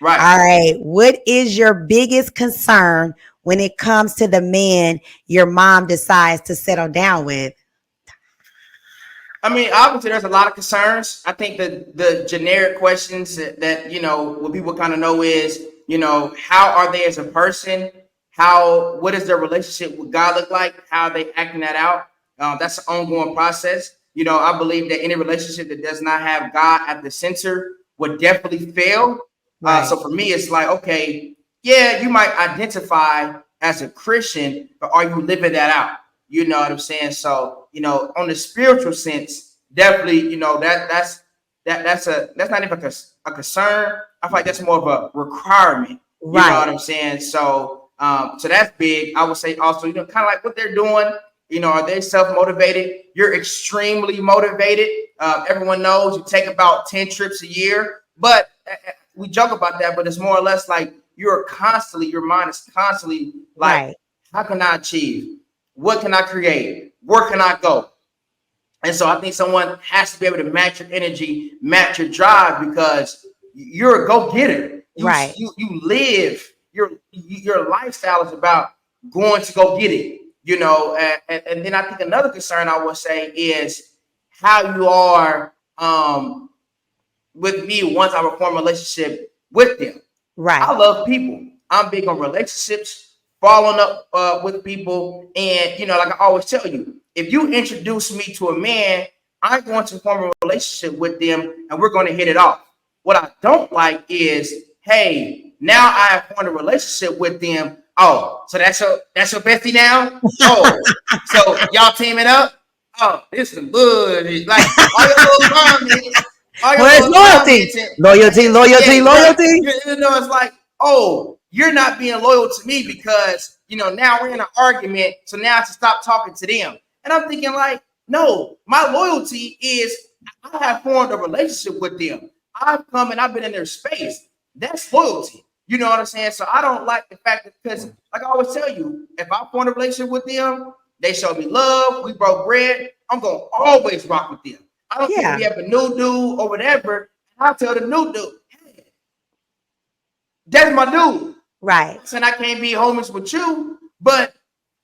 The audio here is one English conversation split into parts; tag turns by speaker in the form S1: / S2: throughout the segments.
S1: Right.
S2: All right. What is your biggest concern when it comes to the man your mom decides to settle down with?
S1: I mean, obviously, there's a lot of concerns. I think that the generic questions that what people kind of know is, how are they as a person? What does their relationship with God look like? How are they acting that out? That's an ongoing process. I believe that any relationship that does not have God at the center would definitely fail.
S2: Right.
S1: So for me, it's like, okay, yeah, you might identify as a Christian, but are you living that out? You know what I'm saying? So, on the spiritual sense, definitely, that's not even a concern. I feel like that's more of a requirement. You know
S2: Right.
S1: what I'm saying? So that's big. I would say also, kind of like what they're doing. Are they self-motivated? You're extremely motivated. Everyone knows you take about 10 trips a year, but we joke about that, but it's more or less like your mind is constantly like,
S2: Right.
S1: how can I achieve? What can I create? Where can I go? And so I think someone has to be able to match your energy, match your drive, because you're a go-getter. You
S2: Right.
S1: you you live your lifestyle is about going to go get it. And then I think another concern I would say is how you are with me once I reform a relationship with them. I
S2: Right.
S1: love people. I'm big on relationships, following up with people. And, like I always tell you, if you introduce me to a man, I'm going to form a relationship with them and we're going to hit it off. What I don't like is, hey, now I have formed a relationship with them. Oh, so that's your bestie now? Oh, so y'all teaming up? Oh, this is good. Like all your little comments,
S2: Where's loyalty? Loyalty, loyalty,
S1: yeah, right.
S2: loyalty.
S1: It's like, oh, you're not being loyal to me because, now we're in an argument. So now I have to stop talking to them. And I'm thinking like, no, my loyalty is I have formed a relationship with them. I've come and I've been in their space. That's loyalty. You know what I'm saying? So I don't like the fact that, because like I always tell you, if I form a relationship with them, they show me love, we broke bread, I'm going to always rock with them. I don't care if
S2: Yeah.
S1: we have a new dude or whatever. I'll tell the new dude, hey, that's my dude.
S2: Right.
S1: And I can't be homies with you, but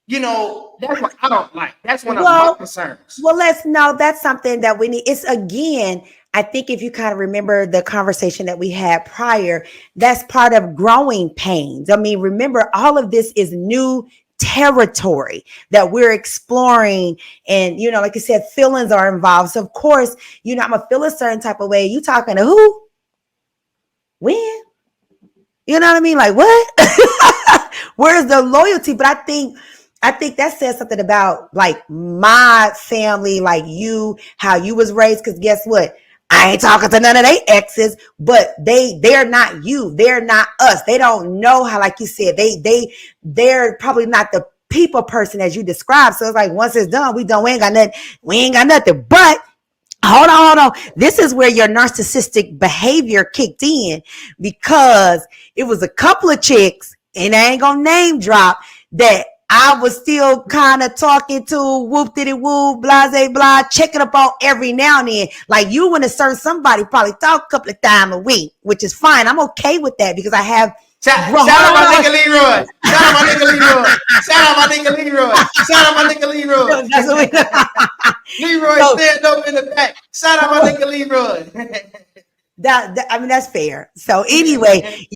S1: that's what I don't like. That's one of my
S2: Well,
S1: concerns.
S2: well, let's know that's something that we need. It's again, I think if you kind of remember the conversation that we had prior, that's part of growing pains. I mean, remember, all of this is new territory that we're exploring. And, like I said, feelings are involved. So, of course, I'm going to feel a certain type of way. You talking to who? When? You know what I mean? Like, what? Where's the loyalty? But I think that says something about like my family, like you, how you was raised. Because guess what? I ain't talking to none of they exes, but they're not you. They're not us. They don't know how, like you said, they're probably not the people person as you described. So it's like once it's done, we don't. We ain't got nothing. We ain't got nothing. But hold on. This is where your narcissistic behavior kicked in, because it was a couple of chicks, and I ain't gonna name drop, that I was still kind of talking to, whoop diddy whoop, blase blah, checking up on every now and then. Like you want to serve somebody, probably talk a couple of times a week, which is fine. I'm okay with that because I have.
S1: Shout out my nigga Leroy. Shout out my nigga Leroy. Shout out my nigga Leroy. Shout out my nigga Leroy.
S2: That's what
S1: Leroy
S2: so,
S1: stand up in the back. Shout out my nigga Leroy.
S2: I mean, that's fair. So anyway,